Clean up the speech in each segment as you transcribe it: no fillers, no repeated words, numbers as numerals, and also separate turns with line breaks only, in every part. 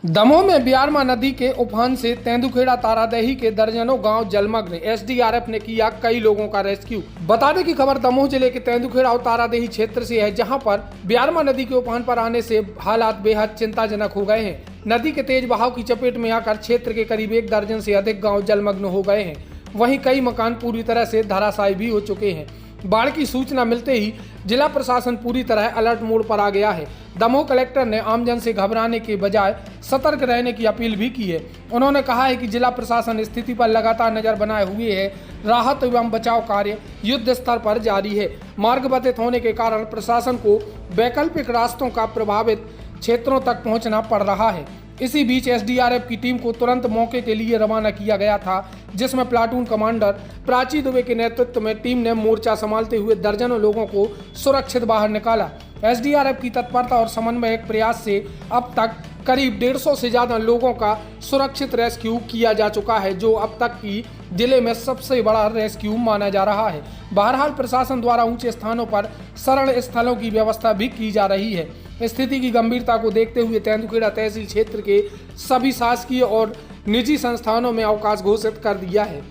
दमोह में ब्यारमा नदी के उफान से तेंदुखेड़ा तारादेही के दर्जनों गांव जलमग्न। एसडीआरएफ ने किया कई लोगों का रेस्क्यू। बता दें कि खबर दमोह जिले के तेंदुखेड़ा और तारादेही क्षेत्र से है, जहां पर ब्यारमा नदी के उफान पर आने से हालात बेहद चिंताजनक हो गए हैं। नदी के तेज बहाव की चपेट में आकर क्षेत्र के करीब 1 दर्जन से अधिक गाँव जलमग्न हो गए हैं। वहीं कई मकान पूरी तरह से धराशायी भी हो चुके हैं। बाढ़ की सूचना मिलते ही जिला प्रशासन पूरी तरह अलर्ट मोड पर आ गया है। दमोह कलेक्टर ने आमजन से घबराने के बजाय सतर्क रहने की अपील भी की है। उन्होंने कहा है कि जिला प्रशासन स्थिति पर लगातार नजर बनाए हुए है। राहत एवं बचाव कार्य युद्ध स्तर पर जारी है। मार्ग बाधित होने के कारण प्रशासन को वैकल्पिक रास्तों का प्रभावित क्षेत्रों तक पहुंचना पड़ रहा है। इसी बीच एसडीआरएफ की टीम को तुरंत मौके के लिए रवाना किया गया था, जिसमें प्लाटून कमांडर प्राची दुबे के नेतृत्व में टीम ने मोर्चा संभालते हुए दर्जनों लोगों को सुरक्षित बाहर निकाला। एसडीआरएफ की तत्परता और समन्वयक प्रयास से अब तक करीब 150 से ज्यादा लोगों का सुरक्षित रेस्क्यू किया जा चुका है, जो अब तक की जिले में सबसे बड़ा रेस्क्यू माना जा रहा है। बहरहाल प्रशासन द्वारा ऊंचे स्थानों पर शरण स्थलों की व्यवस्था भी की जा रही है। स्थिति की गंभीरता को देखते हुए तेंदुखेड़ा तहसील क्षेत्र के सभी शासकीय और निजी संस्थानों में अवकाश घोषित कर दिया है।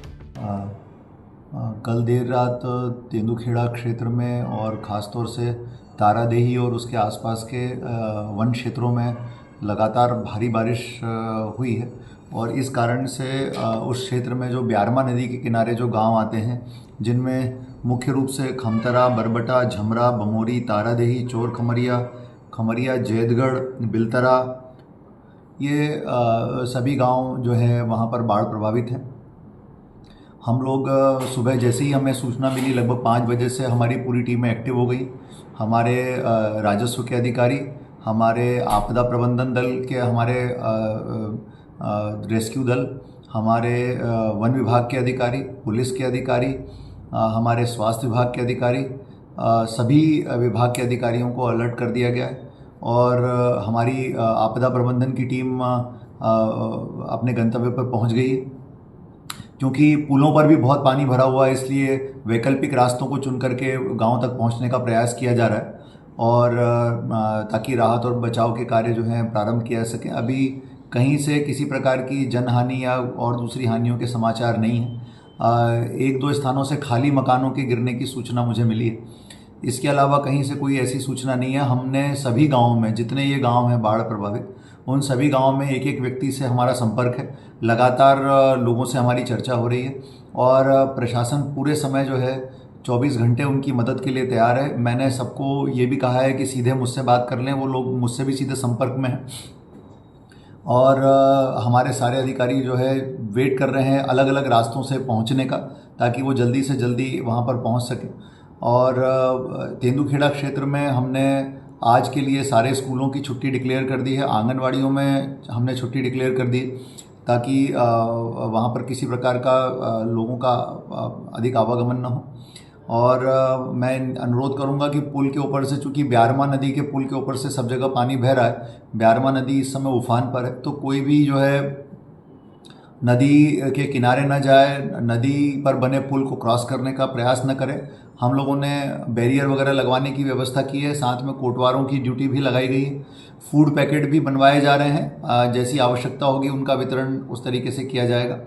कल देर रात तेंदुखेड़ा क्षेत्र में और ख़ासतौर से तारादेही और उसके आसपास के वन क्षेत्रों में लगातार भारी बारिश हुई है और इस कारण से उस क्षेत्र में जो ब्यारमा नदी के किनारे जो गांव आते हैं, जिनमें मुख्य रूप से खमतरा, बरबटा, झमरा, बमोरी, तारादेही, चोर खमरिया, जैदगढ़, बिलतरा, ये सभी गांव जो है वहां पर बाढ़ प्रभावित हैं। हम लोग सुबह जैसे ही हमें सूचना मिली, लगभग 5 बजे से हमारी पूरी टीमें एक्टिव हो गई। हमारे राजस्व के अधिकारी, हमारे आपदा प्रबंधन दल के, हमारे रेस्क्यू दल, हमारे वन विभाग के अधिकारी, पुलिस के अधिकारी, हमारे स्वास्थ्य विभाग के अधिकारी, सभी विभाग के अधिकारियों को अलर्ट कर दिया गया है और हमारी आपदा प्रबंधन की टीम अपने गंतव्य पर पहुंच गई है। क्योंकि पुलों पर भी बहुत पानी भरा हुआ है, इसलिए वैकल्पिक रास्तों को चुन करके गांव तक पहुंचने का प्रयास किया जा रहा है और ताकि राहत और बचाव के कार्य जो हैं प्रारंभ किया जा सके। अभी कहीं से किसी प्रकार की जनहानि या और दूसरी हानियों के समाचार नहीं हैं। 1-2 स्थानों से खाली मकानों के गिरने की सूचना मुझे मिली है। इसके अलावा कहीं से कोई ऐसी सूचना नहीं है। हमने सभी गाँवों में, जितने ये गाँव हैं बाढ़ प्रभावित, उन सभी गाँवों में एक व्यक्ति से हमारा संपर्क है। लगातार लोगों से हमारी चर्चा हो रही है और प्रशासन पूरे समय जो है 24 घंटे उनकी मदद के लिए तैयार है। मैंने सबको ये भी कहा है कि सीधे मुझसे बात कर लें, वो लोग मुझसे भी सीधे संपर्क में हैं और हमारे सारे अधिकारी जो है वेट कर रहे हैं अलग अलग रास्तों से पहुंचने का, ताकि वो जल्दी से जल्दी वहां पर पहुंच सके। और तेंदुखेड़ा क्षेत्र में हमने आज के लिए सारे स्कूलों की छुट्टी डिक्लेयर कर दी है। आंगनवाड़ियों में हमने छुट्टी डिक्लेयर कर दी ताकि वहाँ पर किसी प्रकार का लोगों का अधिक आवागमन न हो। और मैं अनुरोध करूँगा कि पुल के ऊपर से, चूँकि ब्यारमा नदी के पुल के ऊपर से सब जगह पानी बह रहा है, ब्यारमा नदी इस समय उफान पर है, तो कोई भी जो है नदी के किनारे न जाए, नदी पर बने पुल को क्रॉस करने का प्रयास न करें। हम लोगों ने बैरियर वगैरह लगवाने की व्यवस्था की है, साथ में कोटवारों की ड्यूटी भी लगाई गई है। फूड पैकेट भी बनवाए जा रहे हैं, जैसी आवश्यकता होगी उनका वितरण उस तरीके से किया जाएगा।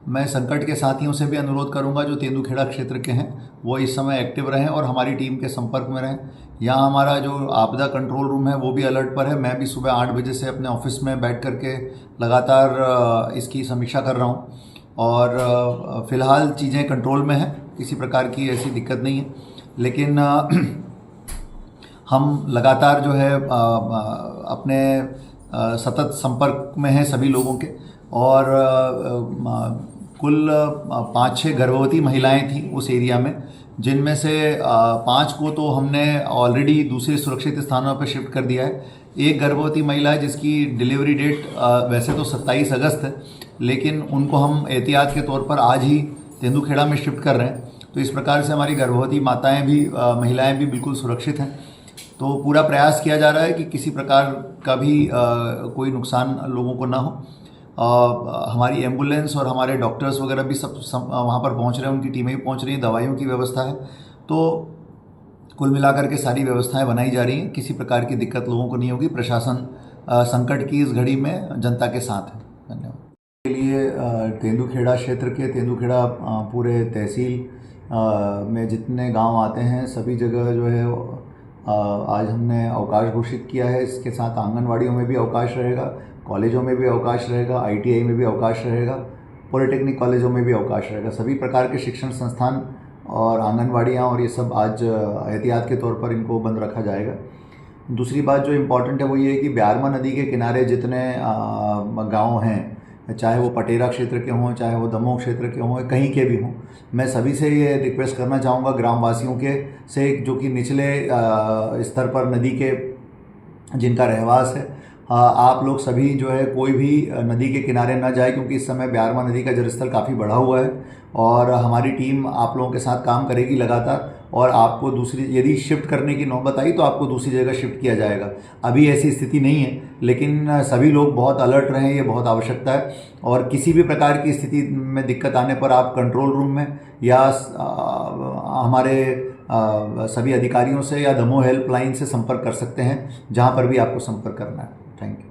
मैं संकट के साथियों से भी अनुरोध करूंगा जो तेंदुखेड़ा क्षेत्र के हैं, वो इस समय एक्टिव रहें और हमारी टीम के संपर्क में रहें। यहाँ हमारा जो आपदा कंट्रोल रूम है वो भी अलर्ट पर है। मैं भी सुबह 8 बजे से अपने ऑफिस में बैठ करके लगातार इसकी समीक्षा कर रहा हूँ और फ़िलहाल चीज़ें कंट्रोल में हैं, किसी प्रकार की ऐसी दिक्कत नहीं है। लेकिन हम लगातार जो है अपने सतत संपर्क में हैं सभी लोगों के और कुल 5-6 गर्भवती महिलाएं थीं उस एरिया में, जिनमें से 5 को तो हमने ऑलरेडी दूसरे सुरक्षित स्थानों पर शिफ्ट कर दिया है। एक गर्भवती महिला है जिसकी डिलीवरी डेट वैसे तो 27 अगस्त है, लेकिन उनको हम एहतियात के तौर पर आज ही तेंदुखेड़ा में शिफ्ट कर रहे हैं। तो इस प्रकार से हमारी गर्भवती माताएं भी, महिलाएं भी बिल्कुल सुरक्षित हैं। तो पूरा प्रयास किया जा रहा है कि किसी प्रकार का भी कोई नुकसान लोगों को ना हो। हमारी एम्बुलेंस और हमारे डॉक्टर्स वगैरह भी सब वहाँ पर पहुँच रहे हैं, उनकी टीमें भी पहुँच रही हैं, दवाइयों की व्यवस्था है। तो कुल मिलाकर के सारी व्यवस्थाएं बनाई जा रही हैं, किसी प्रकार की दिक्कत लोगों को नहीं होगी। प्रशासन संकट की इस घड़ी में जनता के साथ है। धन्यवाद। के लिए तेंदुखेड़ा क्षेत्र के तेंदुखेड़ा पूरे तहसील में जितने गांव आते हैं सभी जगह जो है आज हमने अवकाश घोषित किया है। इसके साथ आंगनवाड़ियों में भी अवकाश रहेगा, कॉलेजों में भी अवकाश रहेगा, ITI में भी अवकाश रहेगा, पॉलिटेक्निक कॉलेजों में भी अवकाश रहेगा। सभी प्रकार के शिक्षण संस्थान और आंगनवाड़ियाँ और ये सब आज एहतियात के तौर पर इनको बंद रखा जाएगा। दूसरी बात जो इम्पॉर्टेंट है वो ये है कि ब्यारमा नदी के किनारे जितने गांव हैं, चाहे वो पटेरा क्षेत्र के हों, चाहे वो दमोह क्षेत्र के हों, कहीं के भी हों, मैं सभी से ये रिक्वेस्ट करना चाहूँगा ग्रामवासियों के से जो कि निचले स्तर पर नदी के जिनका रहवास है, आप लोग सभी जो है कोई भी नदी के किनारे ना जाए, क्योंकि इस समय ब्यारमा नदी का जलस्तर काफ़ी बढ़ा हुआ है और हमारी टीम आप लोगों के साथ काम करेगी लगातार और आपको दूसरी यदि शिफ्ट करने की नौबत आई तो आपको दूसरी जगह शिफ्ट किया जाएगा। अभी ऐसी स्थिति नहीं है, लेकिन सभी लोग बहुत अलर्ट रहें, ये बहुत आवश्यकता है। और किसी भी प्रकार की स्थिति में दिक्कत आने पर आप कंट्रोल रूम में या हमारे सभी अधिकारियों से या दमोह हेल्पलाइन से संपर्क कर सकते हैं, जहाँ पर भी आपको संपर्क करना है। Thank you.